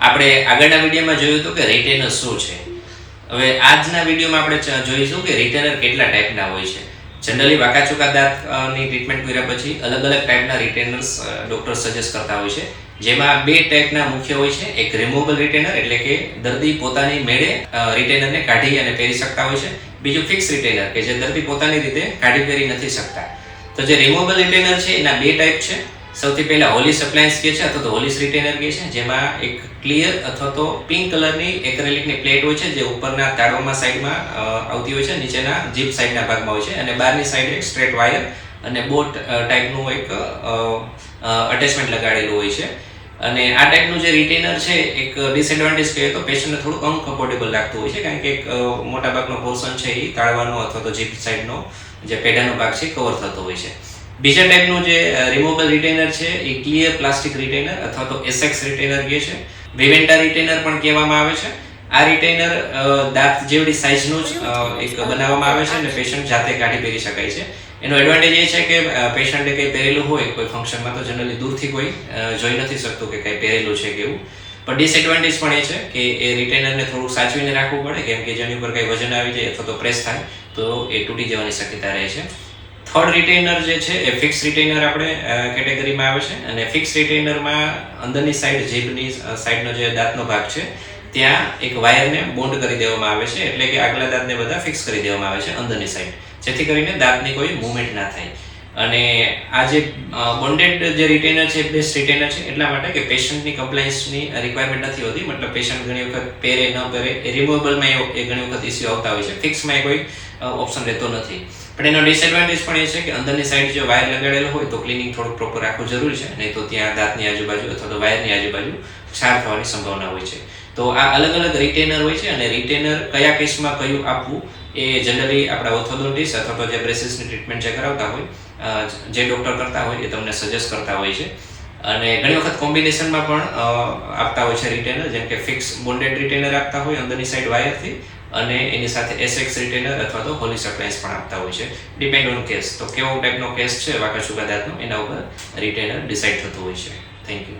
આપણે આગળના વિડીયોમાં જોયું હતું કે રિટેનર શું છે. હવે આજના વિડીયોમાં આપણે જોઈશું કે રિટેનર કેટલા ટાઈપના હોય છે. જનરલી વાંકા ચૂકા દાંતની ટ્રીટમેન્ટ કર્યા પછી અલગ અલગ ટાઈપના રિટેનર્સ ડૉક્ટર સજેસ્ટ કરતા હોય છે. જેમાં બે ટાઈપના મુખ્ય હોય છે. એક રિમૂવેબલ રિટેનર એટલે કે દર્દી પોતાની મેળે રિટેનરને કાઢી અને પહેરી શકતા હોય છે. બીજું ફિક્સ રિટેનર કે જે દર્દી પોતાની રીતે કાઢી પહેરી નથી શકતા. તો જે રિમૂવેબલ રિટેનર છે એના બે ટાઈપ છે. સૌથી પહેલા હોલિસ એપ્લાયન્સ કહે છે અથવા તો હોલિસ રિટેનર કહે છે, જેમાં એક ક્લિયર અથવા તો પિંક કલરની એક્રેલિકની પ્લેટ હોય છે જે ઉપરના તાળવામાં સાઈડમાં આવતી હોય છે, નીચેના જીપ સાઈડના ભાગમાં હોય છે અને બહારની સાઈડ એક સ્ટ્રેટ વાયર અને બોટ ટાઈપનું એક અટેચમેન્ટ લગાડેલું હોય છે. અને આ ટાઈપનું જે રિટેનર છે એક ડિસએડવાન્ટેજ કહીએ તો પેશન્ટને થોડું અનકમ્ફર્ટેબલ લાગતું હોય છે, કારણ કે એક મોટાભાગનો પોર્શન છે એ તાળવાનો અથવા તો જીપ સાઈડનો જે પેઢાનો ભાગ છે કવર થતો હોય છે. બીજા ટાઈપનું જે રિમૂવેબલ રિટેનર છે એ ક્લિયર પ્લાસ્ટિક રિટેનર અથવા તો એસેક્સ રિટેનર કહે છે. વિવેન્ટા રિટેનર પણ કહેવામાં આવે છે. આ રિટેનર દાંત જેવડી સાઇઝનું જ એક બનાવવામાં આવે છે અને પેશન્ટ જાતે કાઢી પહેરી શકાય છે. એનો એડવાન્ટેજ એ છે કે પેશન્ટે કંઈ પહેરેલું હોય કોઈ ફંક્શનમાં તો જનરલી દૂરથી કોઈ જોઈ નથી શકતું કે કંઈ પહેરેલું છે કે એવું. પણ ડિસએડવાન્ટેજ પણ એ છે કે એ રિટેનરને થોડુંક સાચવીને રાખવું પડે, કેમ કે જેની ઉપર કંઈ વજન આવી જાય અથવા તો પ્રેસ થાય તો એ તૂટી જવાની શક્યતા રહે છે. થર્ડ રિટેનર જે છે એ ફિક્સ રિટેનર આપણે કેટેગરીમાં આવે છે અને ફિક્સ રિટેનરમાં અંદરની સાઈડ જીભની સાઈડનો જે દાંતનો ભાગ છે ત્યાં એક વાયરને બોન્ડ કરી દેવામાં આવે છે, એટલે કે આગલા દાંતને બધા ફિક્સ કરી દેવામાં આવે છે અંદરની સાઈડ, જેથી કરીને દાંતની કોઈ મૂવમેન્ટ ના થાય. અને આ જે બોન્ડેડ જે રિટેનર છે બેસ્ટ રિટેનર છે એટલા માટે કે પેશન્ટની કમ્પ્લાયન્સની રિક્વાયરમેન્ટ નથી હોતી. મતલબ પેશન્ટ ઘણી વખત પહેરે ન પહેરે, એ રિમૂવેબલમાં એ ઘણી વખત ઇસ્યુ આવતા હોય છે, ફિક્સમાં એ કોઈ ઓપ્શન રહેતો નથી. પણ એનો ડિસએડવાન્ટેજ પણ એ છે કે અંદરની સાઈડ જો વાયર લગાડેલો હોય તો ક્લિનિંગ થોડુંક પ્રોપર રાખવું જરૂરી છે, નહીં તો ત્યાં દાંતની આજુબાજુ અથવા તો વાયરની આજુબાજુ ક્ષાર થવાની સંભાવના હોય છે. તો આ અલગ અલગ રિટેનર હોય છે અને રિટેનર કયા કેસમાં કયું આપવું એ જનરલી આપણા ઓર્થોડોન્ટિસ્ટ અથવા તો જે બ્રેસીસની ટ્રીટમેન્ટ જે કરાવતા હોય, જે ડૉક્ટર કરતા હોય એ તમને સજેસ્ટ કરતા હોય છે. અને ઘણી વખત કોમ્બિનેશનમાં પણ આપતા હોય છે રિટેનર, જેમ કે ફિક્સ બોન્ડેડ રિટેનર આપતા હોય અંદરની સાઈડ વાયરથી, અને એની સાથે એસેક્સ રિટેનર અથવા તો હોલિસ એપ્લાયન્સ પણ આપતા હોય છે. ડિપેન્ડ ઓન કેસ, તો કેવો ટાઈપનો કેસ છે વાંકા ચૂકા દાંતનો એના ઉપર રિટેનર ડિસાઇડ થતું હોય છે. Thank you.